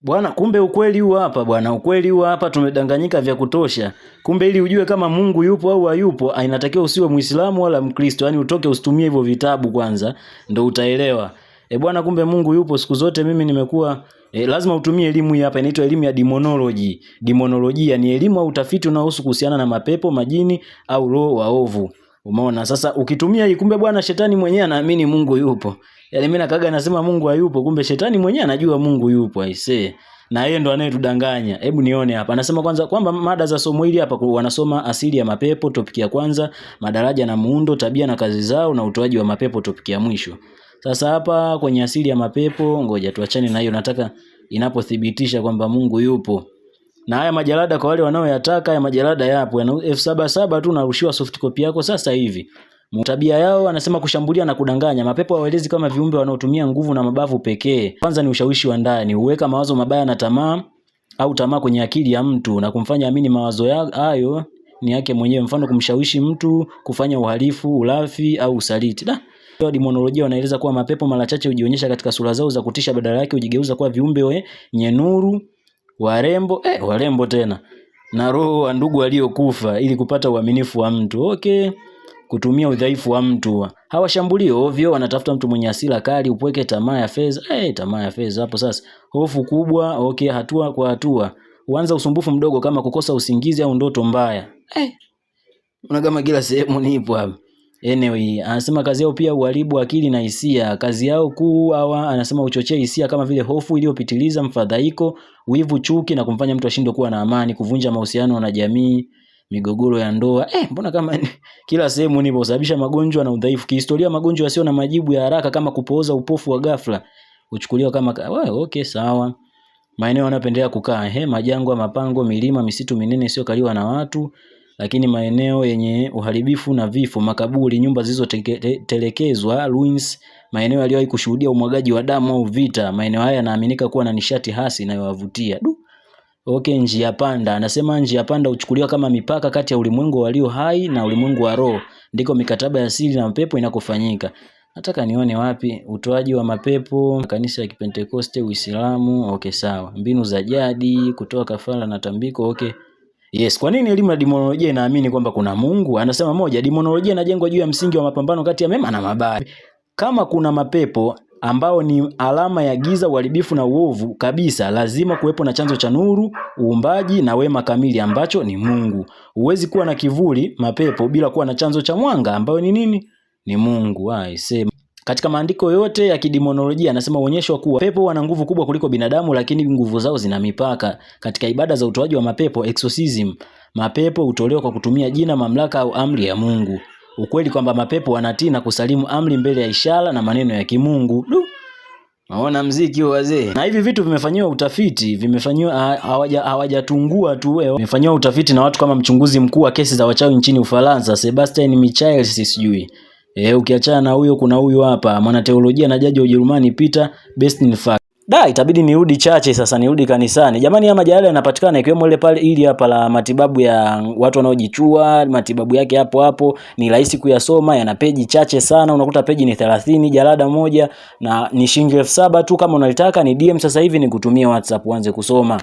Bwana, kumbe ukweli huu hapa bwana, ukweli huu hapa, tumedanganyika vya kutosha. Kumbe ili ujue kama Mungu yupo au hayupo, inatakiwa usiwe Muislamu wala Mkristo, yani utoke usitumie hivyo vitabu kwanza, ndo utaelewa. Bwana, kumbe Mungu yupo siku zote. Mimi nimekuwa lazima utumie elimu hii hapa, inaitwa elimu ya demonology. Demonology ni elimu au utafiti unaohusu kuhusiana na mapepo, majini au roho waovu. Umeona? Sasa ukitumia hii, kumbe bwana, shetani mwenyewe anaamini Mungu yupo. Yaani mimi nakaga nasema Mungu hayupo, kumbe shetani mwenyewe anajua Mungu yupo aisee. Na yeye ndo anayetudanganya. Hebu nione hapa. Anasema kwanza kwamba mada za somo hili hapa wanasoma asili ya mapepo topic ya kwanza, madaraja na muundo, tabia na kazi zao, na utoaji wa mapepo topic ya mwisho. Sasa hapa kwenye asili ya mapepo, ngoja tuachane na hiyo, nataka inapothibitisha kwamba Mungu yupo. Na haya majalada kwa wale wanaoyataka, haya majalada yapo, yana F77 tu, narushiwa soft copy yako sasa hivi. Tabia yao anasema kushambulia na kudanganya. Mapepo hawaelezi kama viumbe wanaotumia nguvu na mabavu pekee. Kwanza ni ushawishi wa ndani, huweka mawazo mabaya na tamaa au tamaa kwenye akili ya mtu na kumfanya amini mawazo hayo ni yake mwenyewe, mfano kumshawishi mtu kufanya uhalifu, ulafi au usaliti. Demonolojia wanaeleza kuwa mapepo mara chache hujionyesha katika sura zao za kutisha, badala yake hujigeuza kuwa viumbe wenye nuru, warembo tena, na roho wa ndugu waliokufa ili kupata uaminifu wa mtu. Okay. Kutumia udhaifu wa mtu. Hawashambulii ovyo, wanatafuta mtu mwenye hasira kali, upweke, tamaa ya fedha. Tamaa ya fedha hapo sasa. Hofu kubwa, okay, hatua kwa hatua. Huanza usumbufu mdogo kama kukosa usingizi au ndoto mbaya. Una kama kila sehemu nipo hapa. Anyway, anasema kazi yao pia uharibu akili na hisia. Kazi yao kuu hawa anasema uchochea hisia kama vile hofu iliyopitiliza, mfadhaiko, wivu, chuki na kumfanya mtu ashindwe kuwa na amani, kuvunja mahusiano na jamii, migogoro ya ndoa. Mbona kama kila sehemu nipo, sababisha magonjwa na udhaifu. Kihistoria magonjwa yasio na majibu ya haraka kama kupooza, upofu wa ghafla uchukuliwa kama okay, sawa. Maeneo wanapendelea kukaa majangwa, mapango, milima, misitu minene sio kaliwa na watu, lakini maeneo yenye uharibifu na vifo, makaburi, nyumba zilizotelekezwa, ruins, maeneo yaliyowahi kushuhudia umwagaji wa damu au vita. Maeneo haya yanaaminika kuwa na nishati hasi inayowavutia. Okay, njia panda. Anasema njia panda huchukuliwa kama mipaka kati ya ulimwengu walio hai na ulimwengu wa roho. Ndiko mikataba ya siri na mapepo inakofanyika. Nataka nione wapi utoaji wa mapepo, kanisa ya Kipentekoste, Uislamu. Okay, sawa. Mbinu za jadi, kutoa kafara na tambiko. Okay. Yes, kwa nini elimu ya demonolojia inaamini kwamba kuna Mungu? Anasema moja, demonolojia inajengwa juu ya msingi wa mapambano kati ya mema na mabaya. Kama kuna mapepo ambao ni alama ya giza, uharibifu na uovu kabisa, lazima kuwepo na chanzo cha nuru, uumbaji na wema kamili ambacho ni Mungu. Huwezi kuwa na kivuli, mapepo, bila kuwa na chanzo cha mwanga ambao ni nini? Ni Mungu. Katika maandiko yote ya kidemonolojia anasema uonyesho kuwa pepo wana nguvu kubwa kuliko binadamu, lakini nguvu zao zina mipaka. Katika ibada za utoaji wa mapepo, exorcism, mapepo hutolewa kwa kutumia jina, mamlaka au amri ya Mungu. Ukweli kwamba mapepo wanatii na kusalimu amri mbele ya ishara na maneno ya kimungu. Naona mziki wazee. Na hivi vitu vimefanywa utafiti, hawajatungua tu vimefanywa utafiti na watu kama mchunguzi mkuu wa kesi za wachawi nchini Ufaransa, Sebastian Michael sijui. Ukiachana na huyo kuna huyo hapa, mwanateolojia na jaji wa Ujerumani Peter Bestinfak. Itabidi nirudi chache sasa, nirudi kanisani. Jamani, ya majalada yanapatikana ikiwemo ile pale ili hapa la matibabu ya watu wanaojichua, matibabu yake hapo. Ni rahisi kuyasoma, yana peji chache sana, unakuta peji ni 30 jalada moja, na ni shilingi 7,000 tu. Kama unalitaka ni DM sasa hivi nikutumie WhatsApp uanze kusoma.